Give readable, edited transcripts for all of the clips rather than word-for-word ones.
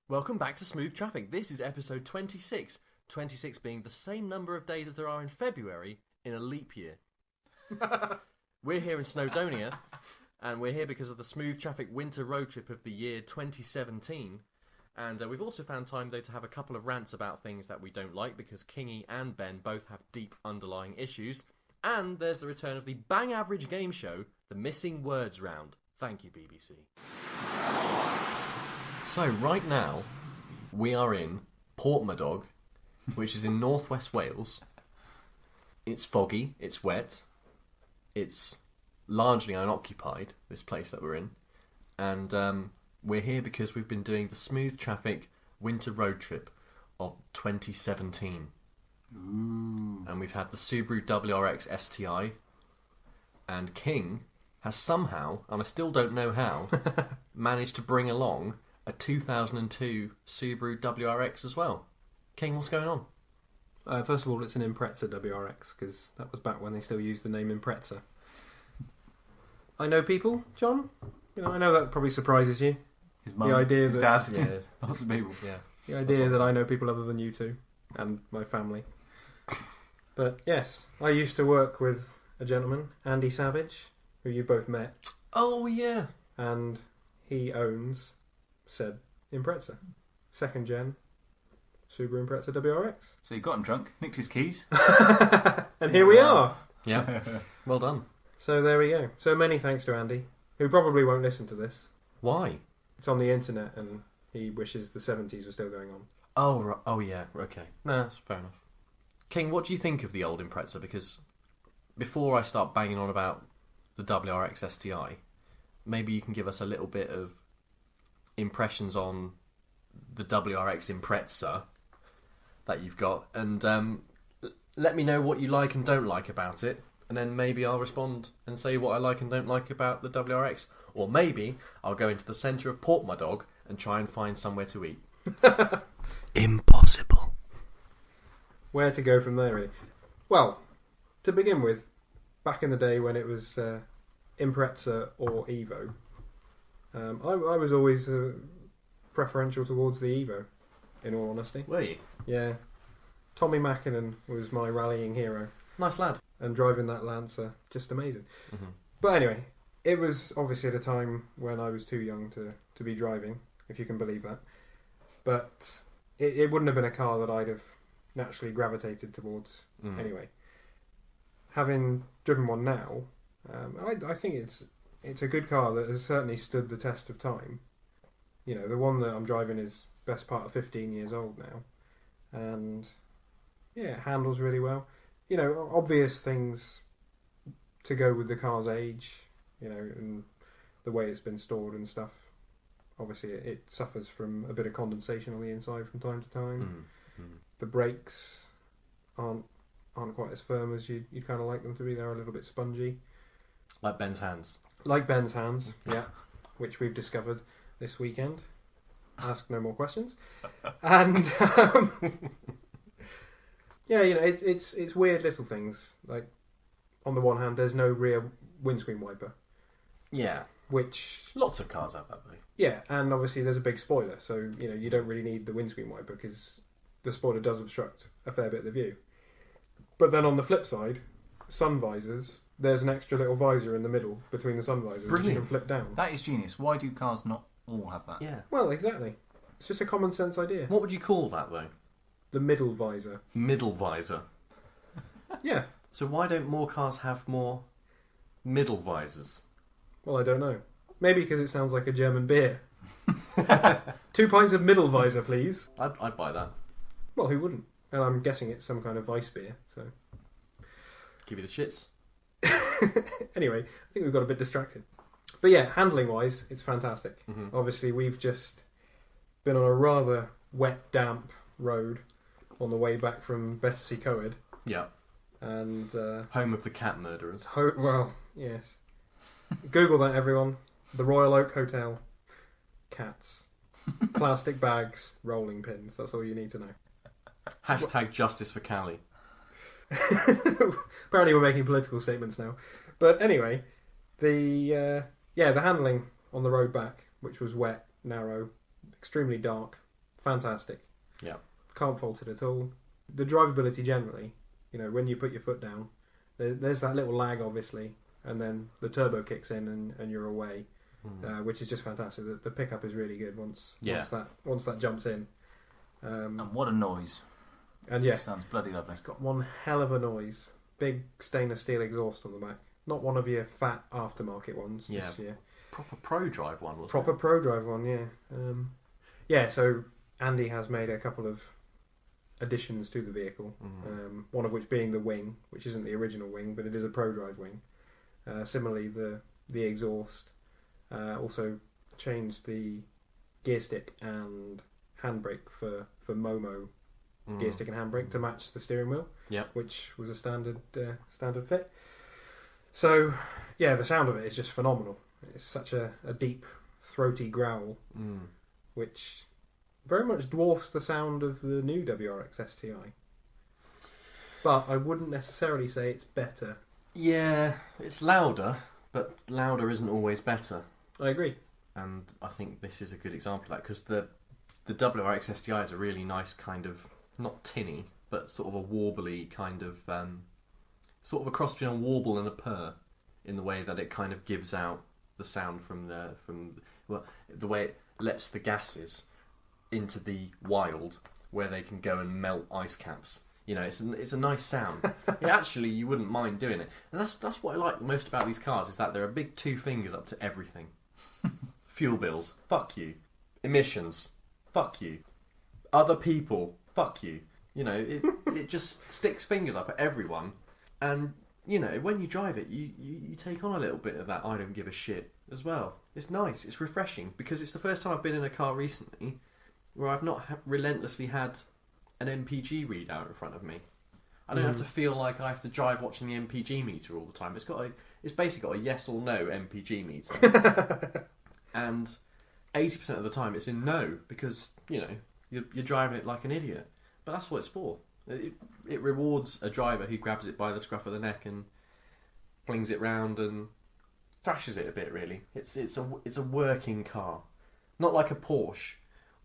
Welcome back to Smooth Traffic. This is episode 26. 26 being the same number of days as there are in February in a leap year. We're here in Snowdonia, and we're here because of the Smooth Traffic winter road trip of the year 2017. And we've also found time, though, to have a couple of rants about things that we don't like, because Kingy and Ben both have deep underlying issues. And there's the return of the bang average game show, the Missing Words Round. Thank you, BBC. So, right now, we are in Portmadog, which is in northwest Wales. It's foggy, it's wet, it's largely unoccupied, this place that we're in. And we're here because we've been doing the Smooth Traffic winter road trip of 2017. Ooh. And we've had the Subaru WRX STi, and King has somehow, and I still don't know how, managed to bring along a 2002 Subaru WRX as well. King, what's going on? First of all, it's an Impreza WRX, because that was back when they still used the name Impreza. I know people, John. I know that probably surprises you. His mum, the idea his that, dad, yeah, lots of people. Yeah. The idea that I know people other than you two, and my family. But yes, I used to work with a gentleman, Andy Savage, who you both met. Oh, yeah. And he owns said Impreza. Second gen Subaru Impreza WRX. So you got him drunk, nicked his keys. And here we are. Yeah. Well done. So there we go. So many thanks to Andy, who probably won't listen to this. Why? It's on the internet and he wishes the 70s were still going on. Oh, right. Oh, yeah. Okay. No, that's fair enough. King, what do you think of the old Impreza? Because before I start banging on about the WRX STi, maybe you can give us a little bit of impressions on the WRX Impreza that you've got, and let me know what you like and don't like about it, and then maybe I'll respond and say what I like and don't like about the WRX, or maybe I'll go into the centre of Portmadog and try and find somewhere to eat. Impossible. Where to go from there, really? Well, to begin with, back in the day when it was Impreza or Evo, I was always preferential towards the Evo, in all honesty. Were you? Yeah. Tommy Mackinnon was my rallying hero. Nice lad. And driving that Lancer, just amazing. Mm-hmm. But anyway, it was obviously at a time when I was too young to be driving, if you can believe that. But it wouldn't have been a car that I'd have naturally gravitated towards anyway. Having driven one now, I think it's a good car that has certainly stood the test of time. The one that I'm driving is best part of 15 years old now. And yeah, it handles really well. Obvious things to go with the car's age, and the way it's been stored and stuff. Obviously, it suffers from a bit of condensation on the inside from time to time. Mm-hmm. The brakes aren't quite as firm as you'd kind of like them to be. They're a little bit spongy. Like Ben's hands. Like Ben's hands, yeah, which we've discovered this weekend. Ask no more questions. And yeah, it's weird little things. Like, on the one hand, there's no rear windscreen wiper. Yeah. Which lots of cars have that, though. Yeah, and obviously there's a big spoiler, so you don't really need the windscreen wiper because the spoiler does obstruct a fair bit of the view. But then on the flip side, sun visors, there's an extra little visor in the middle between the sun visors which you can flip down. That is genius. Why do cars not all have that? Yeah. Well, exactly. It's just a common sense idea. What would you call that, though? The middle visor. Middle visor. Yeah. So why don't more cars have more middle visors? Well, I don't know. Maybe because it sounds like a German beer. 2 pints of middle visor, please. I'd buy that. Well, who wouldn't? And I'm guessing it's some kind of Weiss beer, so... Give you the shits. Anyway, I think we've got a bit distracted. But yeah, handling-wise, it's fantastic. Mm-hmm. Obviously, we've just been on a rather wet, damp road on the way back from Bethesda Coed. Yeah. And... home of the cat murderers. Well, yes. Google that, everyone. The Royal Oak Hotel. Cats. Plastic bags. Rolling pins. That's all you need to know. Hashtag justice for Cali. Apparently we're making political statements now. But anyway, the handling on the road back, which was wet, narrow, extremely dark, fantastic. Yeah. Can't fault it at all. The drivability generally, when you put your foot down, there's that little lag obviously, and then the turbo kicks in and you're away, which is just fantastic. The pickup is really good once that jumps in. And what a noise. And yeah, Sounds bloody lovely. it's got one hell of a noise. Big stainless steel exhaust on the back. Not one of your fat aftermarket ones. Yeah. Proper Pro Drive one, wasn't Proper Pro Drive one, yeah. So Andy has made a couple of additions to the vehicle, one of which being the wing, which isn't the original wing, but it is a Pro Drive wing. Similarly, the exhaust. Also changed the gear stick and handbrake for Momo gear stick and handbrake to match the steering wheel, which was a standard fit. So, yeah, the sound of it is just phenomenal. It's such a deep, throaty growl, which very much dwarfs the sound of the new WRX STi. But I wouldn't necessarily say it's better. Yeah, it's louder, but louder isn't always better. I agree. And I think this is a good example of that, because the WRX STi is a really nice kind of, not tinny, but sort of a warbly kind of, sort of a cross between a warble and a purr, in the way that it kind of gives out the sound from the way it lets the gases into the wild, where they can go and melt ice caps. It's a nice sound. Actually, you wouldn't mind doing it, and that's what I like most about these cars, is that there are big two fingers up to everything. Fuel bills, fuck you. Emissions, fuck you. Other people, fuck you. It just sticks fingers up at everyone, and when you drive it, you take on a little bit of that I don't give a shit as well. It's nice, it's refreshing, because it's the first time I've been in a car recently where I've not relentlessly had an MPG readout in front of me. I don't have to feel like I have to drive watching the MPG meter all the time. It's basically got a yes or no MPG meter. And 80% of the time it's in no, because, you're driving it like an idiot. But that's what it's for. It rewards a driver who grabs it by the scruff of the neck and flings it round and thrashes it a bit, really. It's a working car. Not like a Porsche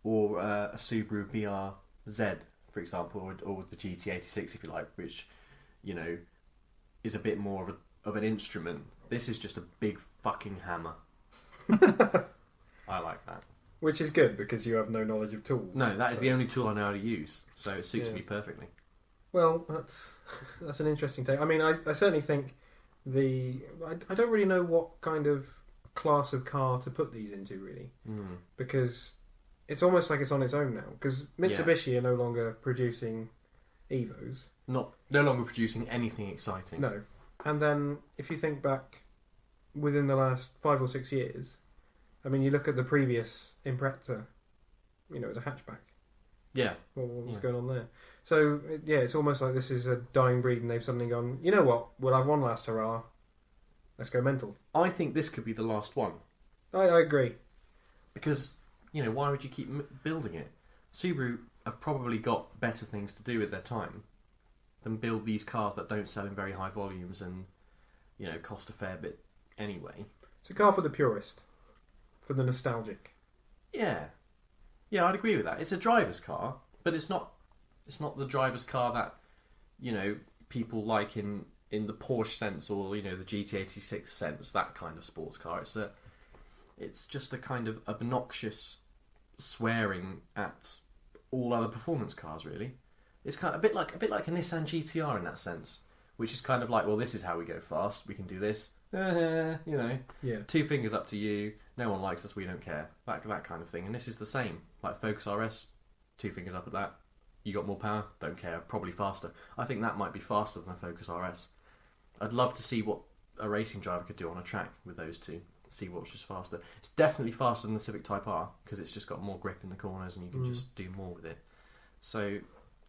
or a Subaru BRZ, for example, or the GT86, if you like, which, is a bit more of an instrument. This is just a big fucking hammer. I like that. Which is good, because you have no knowledge of tools. No, that is the only tool I know how to use, so it suits me perfectly. Well, that's an interesting take. I mean, I certainly think I don't really know what kind of class of car to put these into, really, because it's almost like it's on its own now. Because Mitsubishi are no longer producing Evos, no longer producing anything exciting. No, and then if you think back within the last 5 or 6 years, I mean, you look at the previous Impreza, it was a hatchback. Yeah. What was going on there? So, it's almost like this is a dying breed, and they've suddenly gone, you know what, we'll have one last hurrah, let's go mental. I think this could be the last one. I agree. Because, why would you keep building it? Subaru have probably got better things to do with their time than build these cars that don't sell in very high volumes and, cost a fair bit anyway. It's a car for the purist. For the nostalgic. Yeah, I'd agree with that. It's a driver's car, but it's not the driver's car that people like in the Porsche sense, or the GT86 sense, that kind of sports car. It's just a kind of obnoxious swearing at all other performance cars, really. It's kind of a bit like a Nissan GTR in that sense, which is kind of like, well, this is how we go fast. We can do this. Two fingers up to you. No one likes us. We don't care. That kind of thing. And this is the same. Like Focus RS, 2 fingers up at that. You got more power. Don't care. Probably faster. I think that might be faster than a Focus RS. I'd love to see what a racing driver could do on a track with those two. See what's just faster. It's definitely faster than the Civic Type R, because it's just got more grip in the corners and you can just do more with it. So,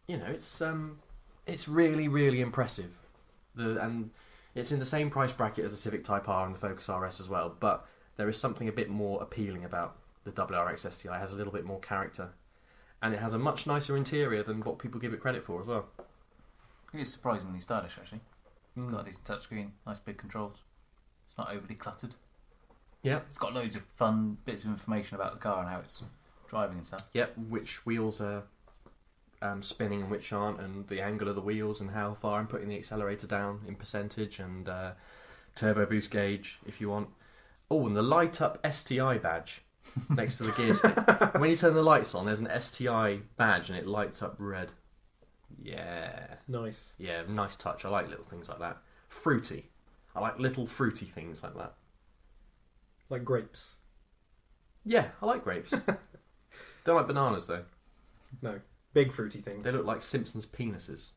it's really, really impressive. And it's in the same price bracket as the Civic Type R and the Focus RS as well, but there is something a bit more appealing about the WRX STi. It has a little bit more character, and it has a much nicer interior than what people give it credit for as well. It is surprisingly stylish, actually. It's got a decent touchscreen, nice big controls. It's not overly cluttered. Yeah. It's got loads of fun bits of information about the car and how it's driving and stuff. Yep, which wheels are spinning and which aren't, and the angle of the wheels and how far I'm putting the accelerator down in percentage, and turbo boost gauge if you want. Oh, and the light up STi badge next to the gear stick. When you turn the lights on, there's an STI badge and it lights up red. Yeah. Nice. Yeah, nice touch. I like little things like that. Fruity. I like little fruity things like that. Like grapes. Yeah, I like grapes. Don't like bananas though. No. Big fruity things. They look like Simpsons' penises.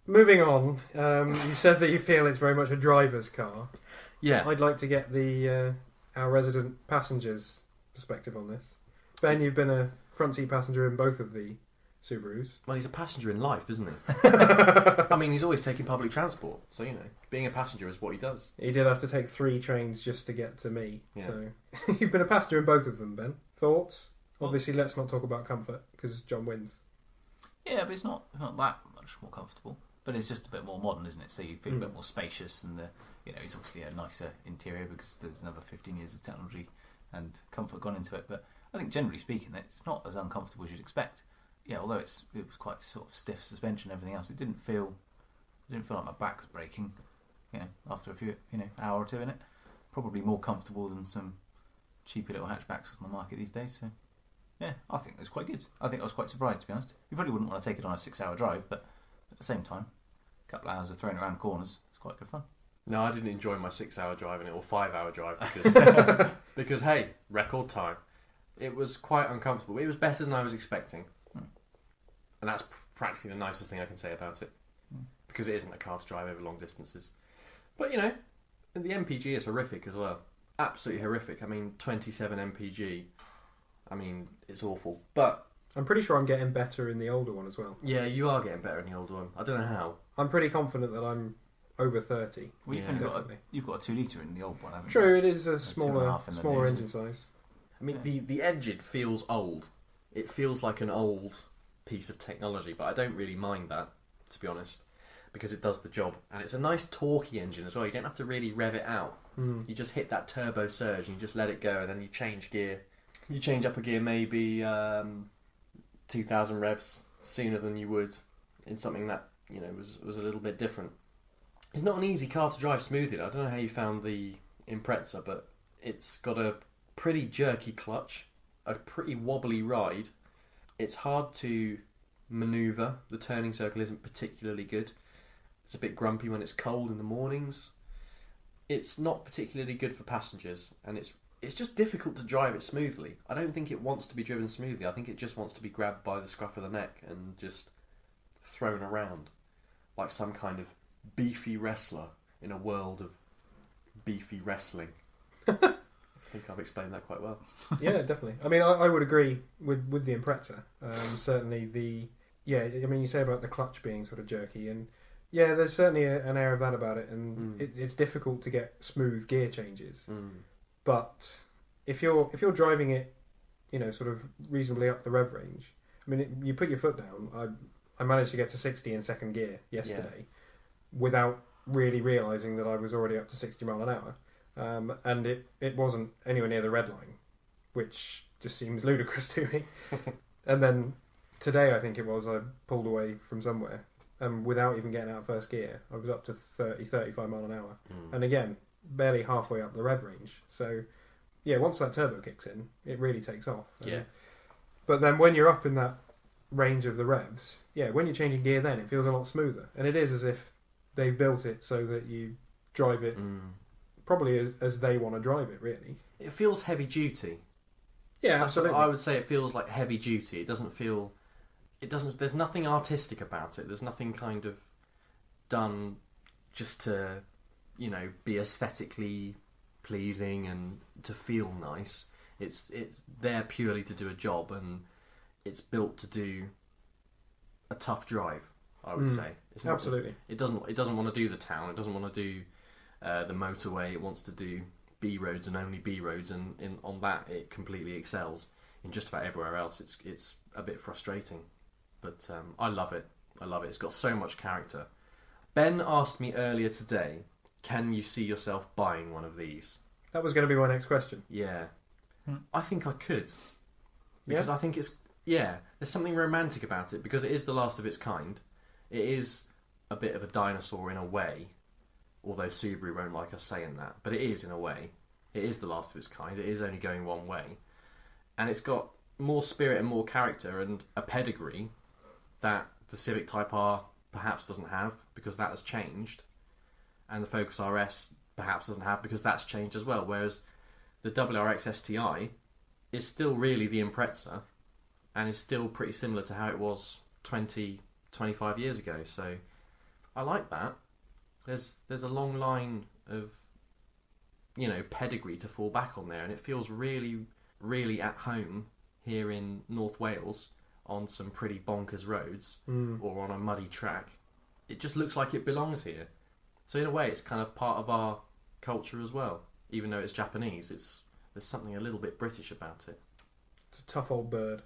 Moving on, you said that you feel it's very much a driver's car. Yeah. I'd like to get the our resident passenger's perspective on this. Ben, you've been a front seat passenger in both of the Subarus. Well, he's a passenger in life, isn't he? I mean, he's always taking public transport, so, you know, being a passenger is what he does. He did have to take 3 trains just to get to me. Yeah. So you've been a passenger in both of them, Ben. Thoughts? Obviously, let's not talk about comfort, because John wins. Yeah, but it's not that much more comfortable. But it's just a bit more modern, isn't it? So you feel a bit more spacious, and it's obviously a nicer interior because there's another 15 years of technology and comfort gone into it. But I think generally speaking, it's not as uncomfortable as you'd expect. Yeah, although it was quite sort of stiff suspension and everything else, it didn't feel like my back was breaking. After a few hour or two in it, probably more comfortable than some cheapy little hatchbacks on the market these days. So yeah, I think it was quite good. I think I was quite surprised, to be honest. You probably wouldn't want to take it on a 6-hour drive, but at the same time, a couple of hours of throwing it around corners, it's quite good fun. No, I didn't enjoy my 6-hour drive in it, or 5-hour drive, because, because hey, record time. It was quite uncomfortable. It was better than I was expecting. And that's practically the nicest thing I can say about it. Because it isn't a car to drive over long distances. But, the MPG is horrific as well. Absolutely horrific. I mean, 27 MPG. I mean, it's awful. But I'm pretty sure I'm getting better in the older one as well. yeah, you are getting better in the older one. I don't know how. I'm pretty confident that I'm over 30. Well, definitely. you've got a 2-litre in the old one, haven't you? True, it is a 2.5 in the smaller new, engine size. I mean, the engine feels old. It feels like an old piece of technology, but I don't really mind that, to be honest, because it does the job. And it's a nice torquey engine as well. You don't have to really rev it out. You just hit that turbo surge and you just let it go, and then you change gear. You change up a gear maybe 2,000 revs sooner than you would in something that was a little bit different. It's not an easy car to drive smoothly. I don't know how you found the Impreza, but it's got a pretty jerky clutch, a pretty wobbly ride. It's hard to manoeuvre. The turning circle isn't particularly good. It's a bit grumpy when it's cold in the mornings. It's not particularly good for passengers, and it's just difficult to drive it smoothly. I don't think it wants to be driven smoothly. I think it just wants to be grabbed by the scruff of the neck and just thrown around like some kind of beefy wrestler in a world of beefy wrestling. I think I've explained that quite well. Yeah, definitely. I mean, I would agree with the Impreza. Certainly I mean, you say about the clutch being sort of jerky, and yeah, there's certainly an air of that about it, and it's difficult to get smooth gear changes. But if you're driving it, sort of reasonably up the rev range, I mean, you put your foot down. I managed to get to 60 in second gear yesterday without really realising that I was already up to 60 mile an hour. And it wasn't anywhere near the red line, which just seems ludicrous to me. And then today, I think it was, I pulled away from somewhere, and without even getting out of first gear, I was up to 30, 35 mile an hour. And again, barely halfway up the rev range. So, yeah, once that turbo kicks in, it really takes off. Yeah. But then when you're up in that range of the revs, when you're changing gear, then it feels a lot smoother. And it is as if they've built it so that you drive it probably as they want to drive it, really. It feels heavy duty. Yeah, absolutely. I would say it feels like heavy duty. It doesn't feel... There's nothing artistic about it. There's nothing kind of done just to, be aesthetically pleasing and to feel nice. It's there purely to do a job, and it's built to do a tough drive, I would say. It's not, absolutely. It doesn't want to do the town. It doesn't want to do the motorway. It wants to do B roads and only B roads, and on that it completely excels. In just about everywhere else, it's a bit frustrating, but I love it. It's got so much character. Ben asked me earlier today, can you see yourself buying one of these? That was going to be my next question. Yeah. I think I could. because I think there's something romantic about it because it is the last of its kind. It is a bit of a dinosaur in a way, although Subaru won't like us saying that, but it is in a way. It is the last of its kind. It is only going one way, and it's got more spirit and more character and a pedigree that the Civic Type R perhaps doesn't have because that has changed, and the Focus RS perhaps doesn't have because that's changed as well. Whereas the WRX STi is still really the Impreza and is still pretty similar to how it was 20, 25 years ago. So I like that. There's a long line of pedigree to fall back on there, and it feels really, really at home here in North Wales on some pretty bonkers roads or on a muddy track. It just looks like it belongs here. So in a way, it's kind of part of our culture as well. Even though it's Japanese, there's something a little bit British about it. It's a tough old bird.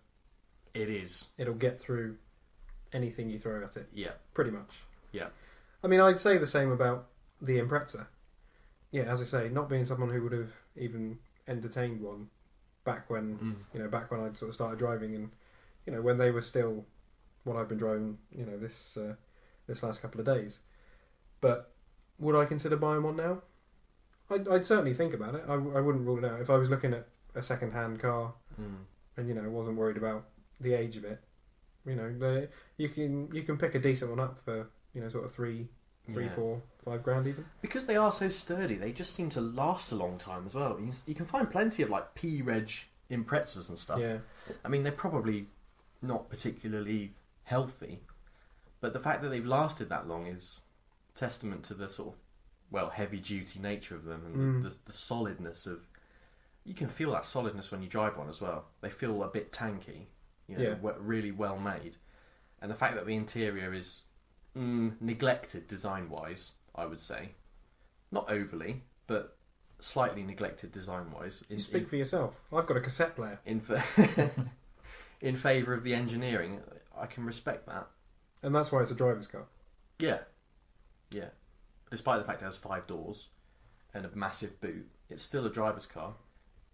It is. It'll get through anything you throw at it. Yeah. Pretty much. Yeah. I mean, I'd say the same about the Impreza. Yeah, as I say, not being someone who would have even entertained one back when back when I sort of started driving, and when they were still what I've been driving, this last couple of days. But would I consider buying one now? I'd certainly think about it. I wouldn't rule it out if I was looking at a second-hand car and wasn't worried about the age of it. You can pick a decent one up for sort of three, 4, 5 grand even. Because they are so sturdy, they just seem to last a long time as well. You can find plenty of like P-Reg Imprezas and stuff. Yeah. I mean, they're probably not particularly healthy, but the fact that they've lasted that long is testament to the sort of heavy-duty nature of them and the solidness of. You can feel that solidness when you drive one as well. They feel a bit tanky, really well made, and the fact that the interior is neglected design-wise, I would say, not overly, but slightly neglected design-wise. Speak for yourself. I've got a cassette player. In favour of the engineering, I can respect that, and that's why it's a driver's car. Yeah. Despite the fact it has 5 doors and a massive boot, it's still a driver's car.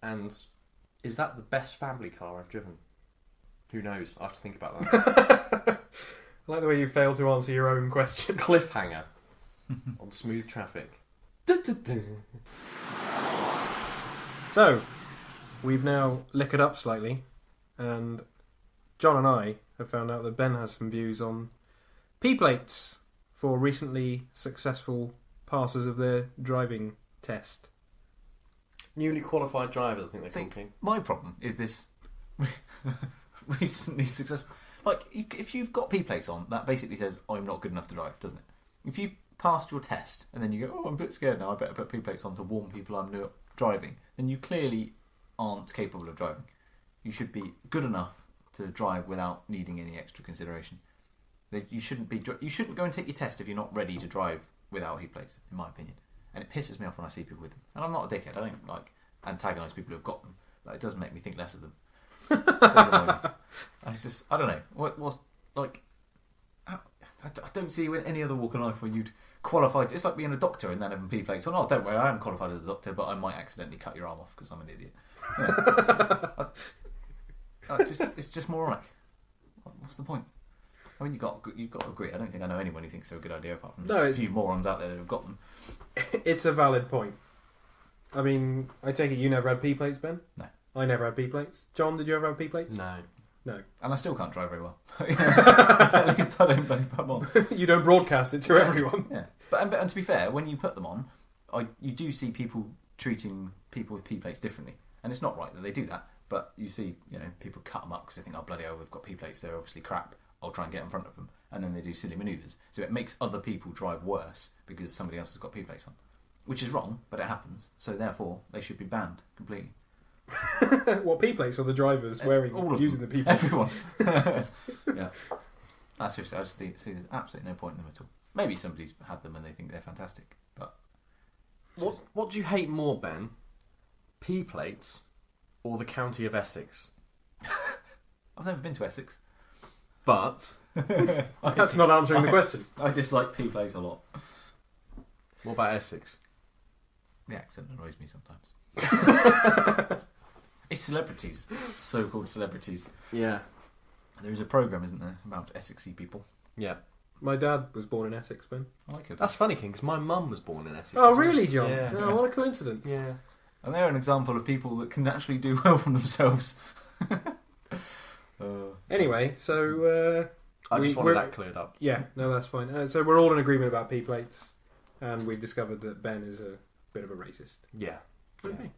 And is that the best family car I've driven? Who knows? I have to think about that. I like the way you failed to answer your own question. Cliffhanger on Smooth Traffic. So, we've now liquored up slightly, and John and I have found out that Ben has some views on P-plates for recently successful passers of their driving test. Newly qualified drivers, I think they're called. My problem is this recently successful. Like, if you've got P-plates on, that basically says, I'm not good enough to drive, doesn't it? If you've passed your test, and then you go, I'm a bit scared now, I better put P-plates on to warn people I'm not driving, then you clearly aren't capable of driving. You should be good enough to drive without needing any extra consideration. You shouldn't go and take your test if you're not ready to drive without P-plates, in my opinion. And it pisses me off when I see people with them. And I'm not a dickhead. I don't antagonise people who've got them. But it does make me think less of them. It does annoy me. I don't know. What's like? I don't see any other walk of life where you'd qualify. It's like being a doctor and then having P-plates on. Oh, don't worry, I am qualified as a doctor, but I might accidentally cut your arm off because I'm an idiot. It's just moronic. What's the point? I mean, you've got to agree. I don't think I know anyone who thinks they're a good idea apart from a few morons out there that have got them. It's a valid point. I mean, I take it you never had P-plates, Ben? No. I never had P-plates. John, did you ever have P-plates? No. And I still can't drive very well. At least I don't bloody put them on. You don't broadcast it to everyone. Yeah. But to be fair, when you put them on, you do see people treating people with P-plates differently. And it's not right that they do that. But you see, people cut them up because they think, oh, bloody hell, we've got P-plates. They're obviously crap. I'll try and get in front of them. And then they do silly manoeuvres. So it makes other people drive worse because somebody else has got P-plates on. Which is wrong, but it happens. So therefore, they should be banned completely. What, P-plates or the drivers wearing, using the P-plates? Everyone. Yeah. Seriously, I just see there's absolutely no point in them at all. Maybe somebody's had them and they think they're fantastic. But what do you hate more, Ben? P-plates or the county of Essex? I've never been to Essex. But that's not answering the question. I dislike P-plates a lot. What about Essex? The accent annoys me sometimes. It's celebrities. So-called celebrities. Yeah. There is a programme, isn't there, about Essexy people? Yeah. My dad was born in Essex, Ben. I like it. That's funny, King, because my mum was born in Essex. Oh, really, John? Yeah. Oh, what a coincidence. Yeah. And they're an example of people that can actually do well for themselves. Anyway, so... I just wanted that cleared up. Yeah, no, that's fine. So we're all in agreement about P-plates, and we've discovered that Ben is a bit of a racist. Yeah. Okay.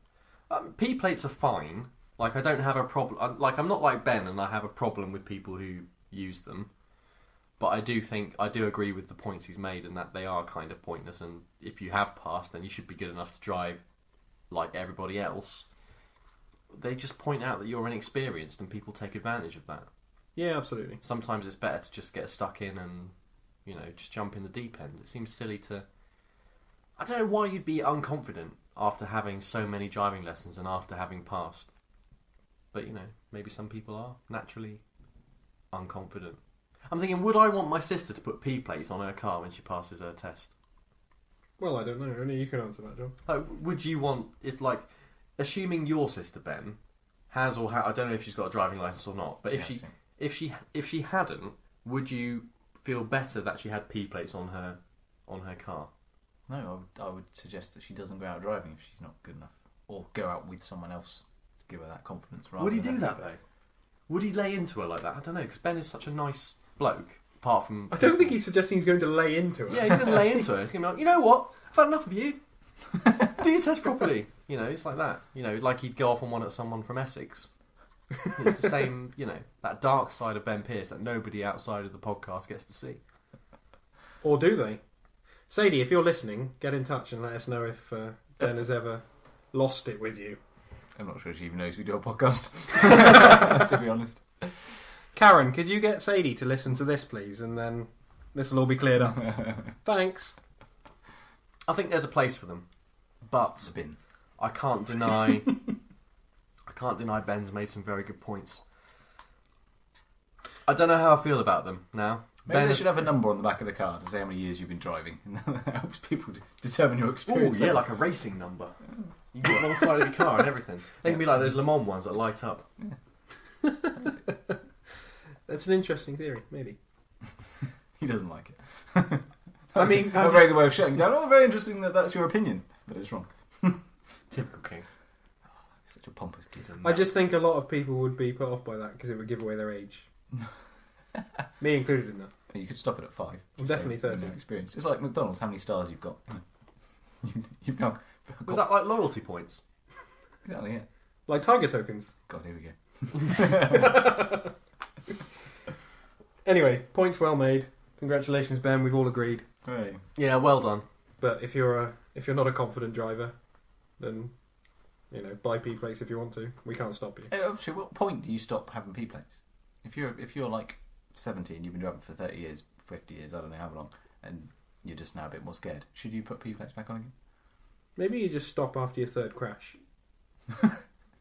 P-plates are fine. Like, I don't have a problem... Like, I'm not like Ben, and I have a problem with people who use them. But I do agree with the points he's made, and that they are kind of pointless, and if you have passed, then you should be good enough to drive like everybody else. They just point out that you're inexperienced, and people take advantage of that. Yeah, absolutely. Sometimes it's better to just get stuck in and, just jump in the deep end. It seems silly to... I don't know why you'd be unconfident after having so many driving lessons and after having passed. But, maybe some people are naturally unconfident. I'm thinking, would I want my sister to put P-plates on her car when she passes her test? Well, I don't know. Only you can answer that, John. Like, would you want... assuming your sister, Ben, has or I don't know if she's got a driving licence or not, but if she hadn't, would you feel better that she had P-plates on her car? No, I would suggest that she doesn't go out driving if she's not good enough, or go out with someone else to give her that confidence. Would he do that though? Would he lay into her like that? I don't know, because Ben is such a nice bloke. Apart from, I don't think he's suggesting he's going to lay into her. Yeah, he's going to lay into her. He's going to be like, you know what? I've had enough of you. Do your test properly. It's like that. Like he'd go off on one at someone from Essex. It's the same, that dark side of Ben Pearce that nobody outside of the podcast gets to see. Or do they? Sadie, if you're listening, get in touch and let us know if Ben has ever lost it with you. I'm not sure she even knows we do a podcast, to be honest. Karen, could you get Sadie to listen to this, please? And then this will all be cleared up. Thanks. I think there's a place for them. But Bin. I can't deny Ben's made some very good points. I don't know how I feel about them now. Maybe they should have a number on the back of the car to say how many years you've been driving. And that helps people determine your experience. Oh, yeah, like a racing number. You get it on the side of your car and everything. They can be like those Le Mans ones that light up. Yeah. That's an interesting theory, maybe. He doesn't like it. I mean, a very good way of shutting down. Oh, very interesting that that's your opinion, but it's wrong. Typical King. Such a pompous kid. I just think a lot of people would be put off by that because it would give away their age. Me included in that. You could stop it at 5. I'm definitely 30. Experience. It's like McDonald's. How many stars you've got? You've now Was that like loyalty points? Exactly. Yeah. Like tiger tokens. God, here we go. Anyway, points well made. Congratulations, Ben. We've all agreed. Right. Yeah, well done. But if you're not a confident driver, then buy P plates if you want to. We can't stop you. Actually, what point do you stop having P plates? If you're like 70 and you've been driving for 30 years, 50 years, I don't know how long, and you're just now a bit more scared, should you put P plates back on again? Maybe you just stop after your third crash.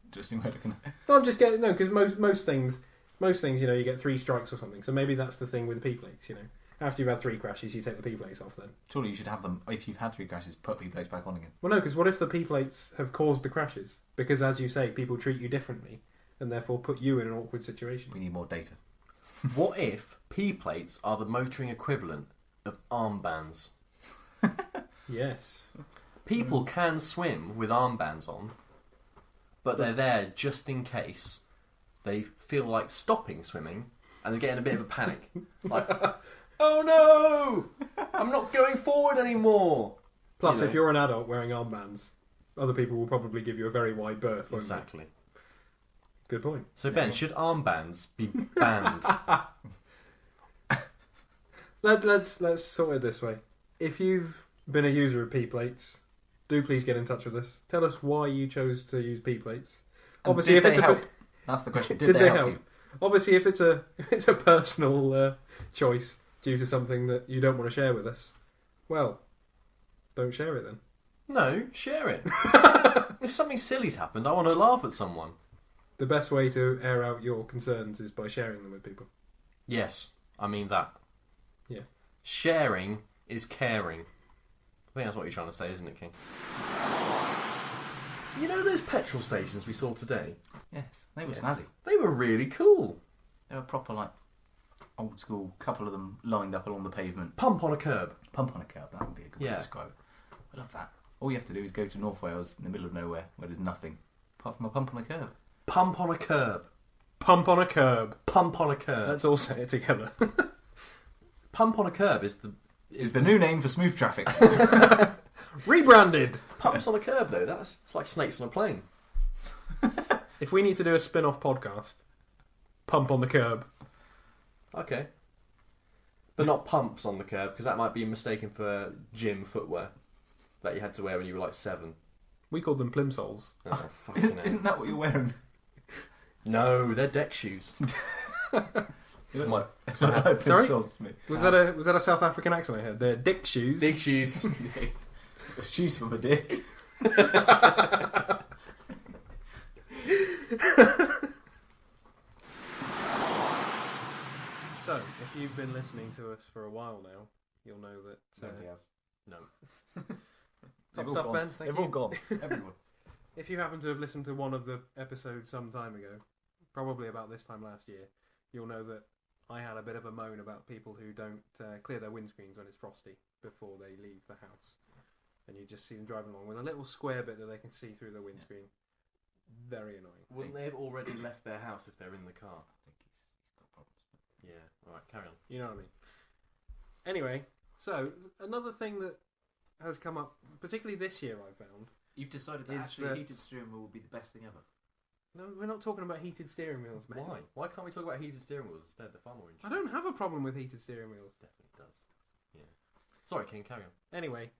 Interesting way of looking at it. No, I'm just getting because most things you get 3 strikes or something. So maybe that's the thing with the P plates. After you've had 3 crashes, you take the P plates off. Then surely you should have them if you've had 3 crashes. Put P plates back on again. Well, no, because what if the P plates have caused the crashes? Because as you say, people treat you differently, and therefore put you in an awkward situation. We need more data. What if P-plates are the motoring equivalent of armbands? Yes. People can swim with armbands on, but they're there just in case they feel like stopping swimming and they're getting a bit of a panic. Like, oh no! I'm not going forward anymore! Plus, if you're an adult wearing armbands, other people will probably give you a very wide berth. Won't Exactly. they? Good point. So Ben, should armbands be banned? Let's sort it this way. If you've been a user of P plates, do please get in touch with us. Tell us why you chose to use P plates. Obviously, did if they it's help? That's the question. Did they help? Obviously, if it's a personal choice due to something that you don't want to share with us, well, don't share it then. No, share it. If something silly's happened, I want to laugh at someone. The best way to air out your concerns is by sharing them with people. Yes, I mean that. Yeah. Sharing is caring. I think that's what you're trying to say, isn't it, King? You know those petrol stations we saw today? Yes, they were Yes. snazzy. They were really cool. They were proper, like, old school, couple of them lined up along the pavement. Pump on a curb. Pump on a curb, that would be a good way Yeah. to describe it. I love that. All you have to do is go to North Wales in the middle of nowhere where there's nothing, apart from a pump on a curb. Pump on a curb. Pump on a curb. Pump on a curb. Let's all say it together. Pump on a curb is Is the new name for smooth traffic. Rebranded. Pumps on a curb though. It's like snakes on a plane. If we need to do a spin-off podcast, Pump on the Curb. Okay. But not pumps on the curb, because that might be mistaken for gym footwear that you had to wear when you were like 7. We called them plimsolls. Oh, fucking hell. Isn't that what you're wearing? No, they're deck shoes. What? Sorry? Sold to me. Was that a South African accent I heard? They're dick shoes. Big shoes. Shoes from a dick. So, if you've been listening to us for a while now, you'll know that... Nobody has. No. Top stuff, Ben. Thank They've you. all gone. Everyone. If you happen to have listened to one of the episodes some time ago, probably about this time last year, you'll know that I had a bit of a moan about people who don't clear their windscreens when it's frosty before they leave the house. And you just see them driving along with a little square bit that they can see through the windscreen. Very annoying. Wouldn't they have already left their house if they're in the car? I think he's got problems. Yeah. Alright, carry on. You know what I mean? Anyway, so another thing that has come up, particularly this year I found... You've decided that Is actually that- heated steering wheel will be the best thing ever. No, we're not talking about heated steering wheels, mate. Why? Why can't we talk about heated steering wheels instead? They're far more I interesting. don't have a problem with heated steering wheels. Definitely does. Yeah. Sorry, King, carry on. Anyway,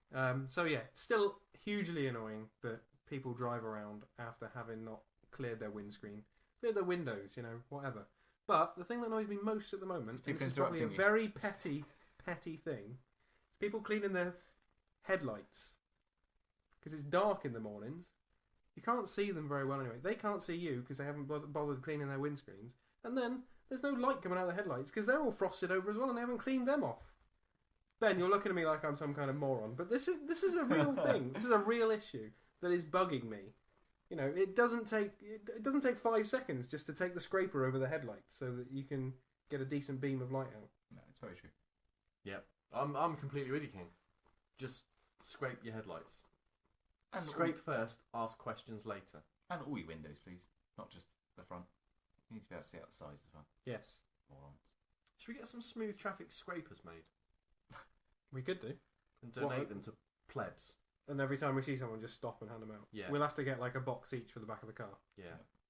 so yeah, still hugely annoying that people drive around after having not cleared their windscreen, cleared their windows, whatever. But the thing that annoys me most at the moment, and people this is probably a interrupting you. very petty thing, is people cleaning their headlights. Because it's dark in the mornings. You can't see them very well anyway. They can't see you because they haven't bothered cleaning their windscreens. And then there's no light coming out of the headlights because they're all frosted over as well and they haven't cleaned them off. Ben, you're looking at me like I'm some kind of moron, but this is a real thing. This is a real issue that is bugging me. It doesn't take 5 seconds just to take the scraper over the headlights so that you can get a decent beam of light out. No, it's very true. Yep. I'm completely with you, King. Just scrape your headlights. And Scrape first, ask questions later. And all your windows, please. Not just the front. You need to be able to see out the sides as well. Yes, Morons. Should we get some smooth traffic scrapers made we could do. and donate What? them to plebs? And every time we see someone, just stop and hand them out. Yeah. We'll have to get like a box each for the back of the car, Yeah.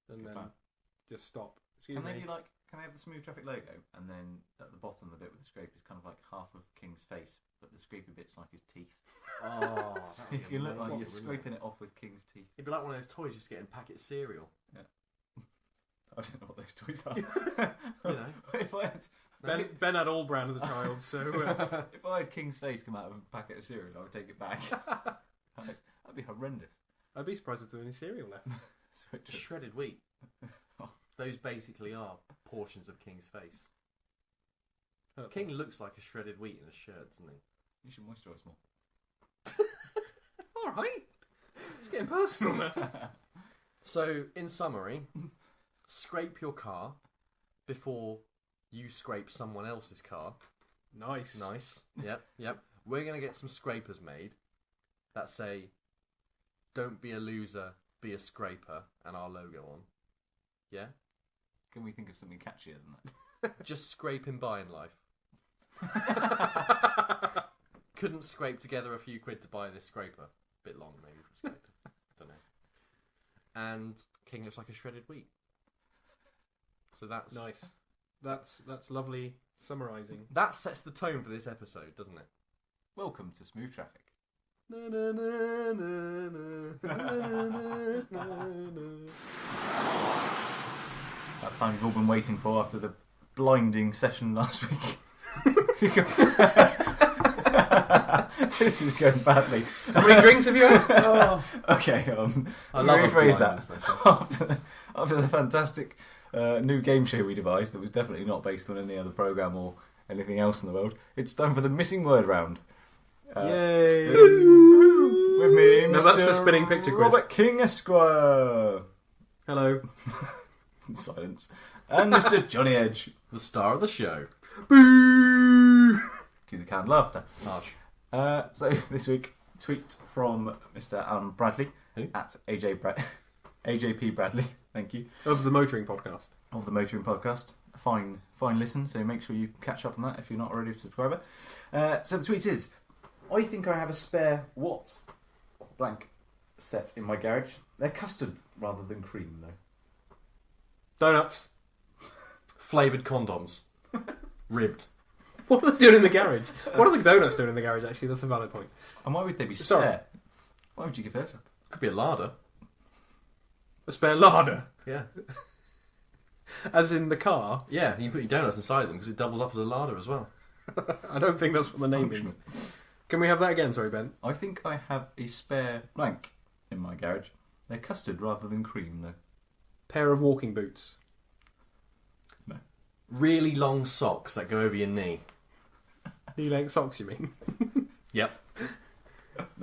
and Good then plan. just stop. Excuse Can me. they be like? Can they have the smooth traffic logo, and then at the bottom, the bit with the scrape is kind of like half of King's face, but the scrapey bit's like his teeth. Oh, So you can look like you're scraping it off with King's teeth. It'd be like one of those toys you just get in a packet of cereal. I don't know what those toys are. You know. If I had Ben had all brown as a child, so if I had King's face come out of a packet of cereal, I would take it back. That'd be horrendous. I'd be surprised if there was any cereal left. So it just- Shredded wheat. Those basically are portions of King's face. King looks like a shredded wheat in a shirt, doesn't he? You should moisturise more. All right, it's getting personal now. So, in summary, scrape your car before you scrape someone else's car. Nice. Nice. Yep. We're going to get some scrapers made that say, "Don't be a loser, be a scraper," and our logo on. Yeah? Can we think of something catchier than that? Just scraping by in life. Couldn't scrape together a few quid to buy this scraper. Bit long, maybe, for a scraper. Don't know. And King looks like a shredded wheat. So that's Nice. That's lovely summarising. That sets the tone for this episode, doesn't it? Welcome to Smooth Traffic. Na, na, na, na, na, na, na, na. It's that time you've all been waiting for after the blinding session last week. This is going badly. How many drinks have you had? Okay, I love a rephrase blind that. session. After the fantastic new game show we devised that was definitely not based on any other programme or anything else in the world, it's time for the missing word round. Yay! With me, No, Mr. that's the spinning picture quiz. Robert King Esquire. Hello. Silence. And Mr. Johnny Edge. The star of the show. Boo! Cue the canned laughter. Harsh. So this week, tweet from Mr. Alan Bradley Who? at AJP Bradley. Thank you. Of the motoring podcast. Of the Motoring Podcast. Fine listen, so make sure you catch up on that if you're not already a subscriber. So the tweet is, I think I have a spare what? Blank set in my garage. They're custard rather than cream, though. Donuts. Flavoured condoms. Ribbed. What are they doing in the garage? What are the donuts doing in the garage, actually? That's a valid point. And why would they be spare? Sorry. Why would you give those up? Could be a larder. A spare larder. Yeah. As in the car. Yeah, you can put your donuts inside them because it doubles up as a larder as well. I don't think that's what the name means. Can we have that again? Sorry, Ben. I think I have a spare blank in my garage. They're custard rather than cream, though. Pair of walking boots. No. Really long socks that go over your knee. Knee-length socks, you mean? Yep.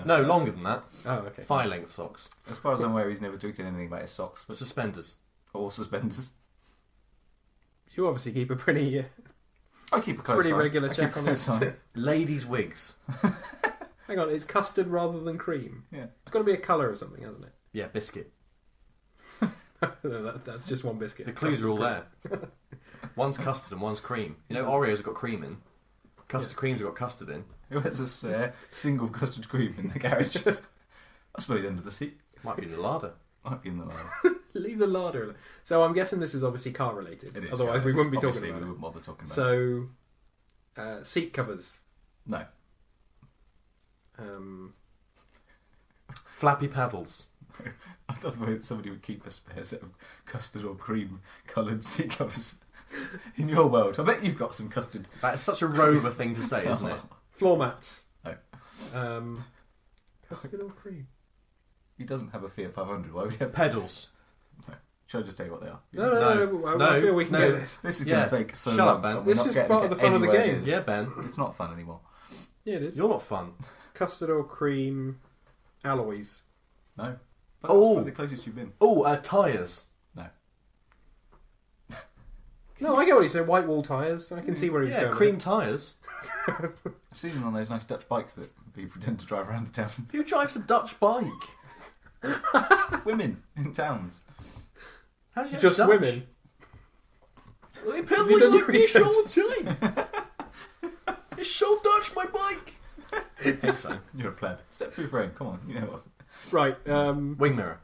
No, longer than that. Oh, okay. Thigh-length socks. As far as I'm aware, he's never tweeted anything about his socks, but Suspenders. or suspenders. You obviously keep a pretty I keep a close eye. regular I check keep a on close this. eye. Ladies' wigs. Hang on, it's custard rather than cream. Yeah. It's got to be a colour or something, hasn't it? Yeah, biscuit. No, that's just one biscuit. The clues are all Custard there. One's custard and one's cream. You know, Oreos have got cream in. Custard creams have got custard in. Who has a spare single custard cream in the garage? That's probably the end of the seat. Might be the larder. Might be in the line. cream. Leave the larder alone. So I'm guessing this is obviously car related. It is. Otherwise, yeah. we wouldn't be Obviously, talking we about wouldn't bother talking it. about it. So, seat covers. No. Flappy paddles. I thought the way that somebody would keep a spare set of custard or cream coloured seat covers in your world. I bet you've got some custard. That's such a rover thing to say, isn't it? Floor mats. No. Custard or cream? He doesn't have a Fiat 500. Why would he have... Pedals. Should I just tell you what they are? No. I feel we can get this. This is Yeah. going to take so Shut long. up, Ben. and we're This not is getting part of the fun of the anywhere game. near Yeah, Ben. this. It's not fun anymore. Yeah, it is. You're not fun. Custard or cream alloys. No. But Oh. that's probably the closest you've been. Oh, tyres. No. No, I get what he said. White wall tyres. I can see where he's Yeah, going. cream tyres. I've seen them on those nice Dutch bikes that people tend to drive around the town. Who drives a Dutch bike? Women in towns. How do you Just Dutch? women. They Have pedal you done like your this research? all the time. It's so Dutch, my bike. I think so. You're a pleb. Step through frame. Come on. You know what? Right. Wing mirror.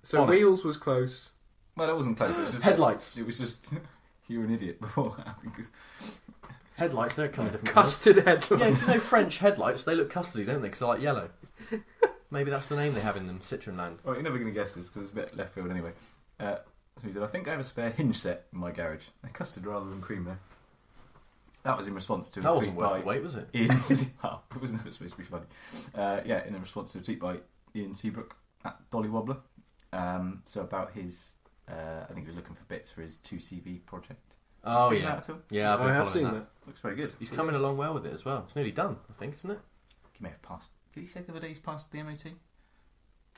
So Bonnet. wheels was close. Well, that wasn't close. It was just Headlights. It was just you were an idiot before. I think it's... Headlights, they come in different colours. Custard headlights. Yeah, you know French headlights, they look custardy, don't they? Because they're like yellow. Maybe that's the name they have in them, Citron Land. Well, you're never going to guess this because it's a bit left field anyway. So he said, I think I have a spare hinge set in my garage. They're custard rather than cream, though. That was in response to a That tweet wasn't worth by the wait, was it? Ian. Well, it was never supposed to be funny. Yeah, in response to a tweet by Ian Seabrook at Dolly Wobbler. So about his, I think he was looking for bits for his 2CV project. Oh, you seen yeah. that at all? Yeah, I've been I have following seen that. Looks very good. He's coming along well with it as well. It's nearly done, I think, isn't it? He may have passed. Did he say the other day he's passed the MOT?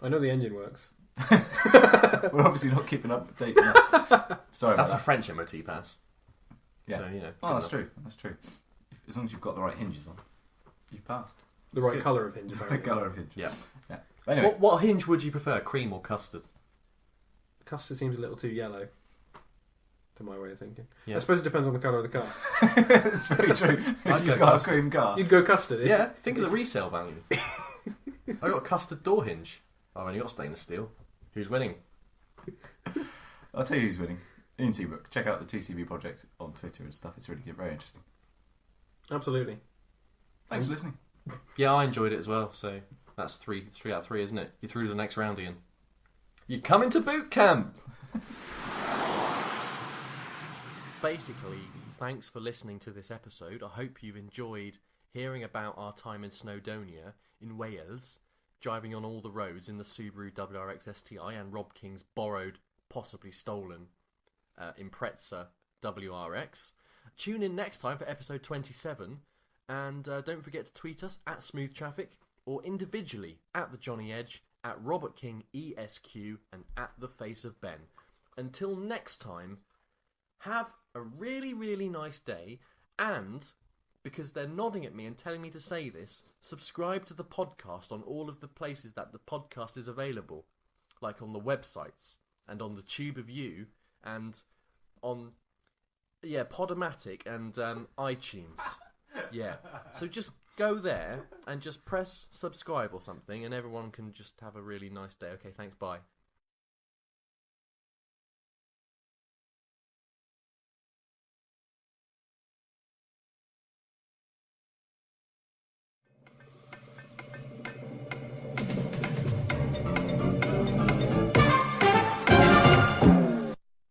I know the engine works. We're obviously not keeping up to date enough. Sorry That's a about that. French MOT pass. Yeah. So, you know. Oh, good that's enough. true. That's true. As long as you've got the right hinges on, you've passed. The That's right good. colour of hinge. The right apparently. colour of hinge. Yeah. Anyway, What hinge would you prefer, cream or custard? Custard seems a little too yellow. To my way of thinking. Yeah. I suppose it depends on the colour of the car. it's very true. I'd If go you've got a custard. cream car. You'd go custard. If Yeah, think of the resale value. I got a custard door hinge. I've only got stainless steel. Who's winning? I'll tell you who's winning. Ian Seabrook. Check out the 2CV project on Twitter and stuff. It's really good. Very interesting. Absolutely. Thanks for listening. Yeah, I enjoyed it as well. So that's three out of three, isn't it? You're through to the next round, Ian. You come into boot camp. Basically, thanks for listening to this episode. I hope you've enjoyed hearing about our time in Snowdonia in Wales, driving on all the roads in the Subaru WRX STi and Rob King's borrowed, possibly stolen Impreza WRX. Tune in next time for episode 27, and don't forget to tweet us at Smooth Traffic or individually at the Johnny Edge, at Robert King ESQ, and at the Face of Ben. Until next time, have a really, really nice day, and because they're nodding at me and telling me to say this, subscribe to the podcast on all of the places that the podcast is available, like on the websites and on the Tube of You and on Podomatic and iTunes. Yeah, so just go there and just press subscribe or something, and everyone can just have a really nice day. Okay, thanks, bye.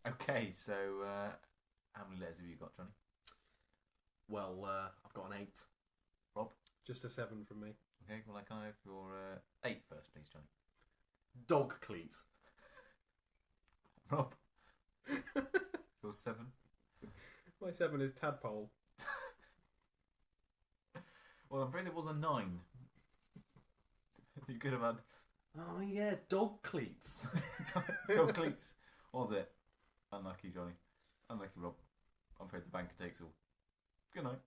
Okay, so how many letters have you got, Johnny? Well, I've got an 8. Rob? Just a 7 from me. Okay, well, can I have your 8 first, please, Johnny? Dog cleat. Rob? Your 7? My 7 is tadpole. Well, I'm afraid it was a 9. You could have had Oh yeah, dog cleats. dog cleats. What was it? Unlucky, Johnny. Unlucky, Rob. I'm afraid the banker takes all. Good night.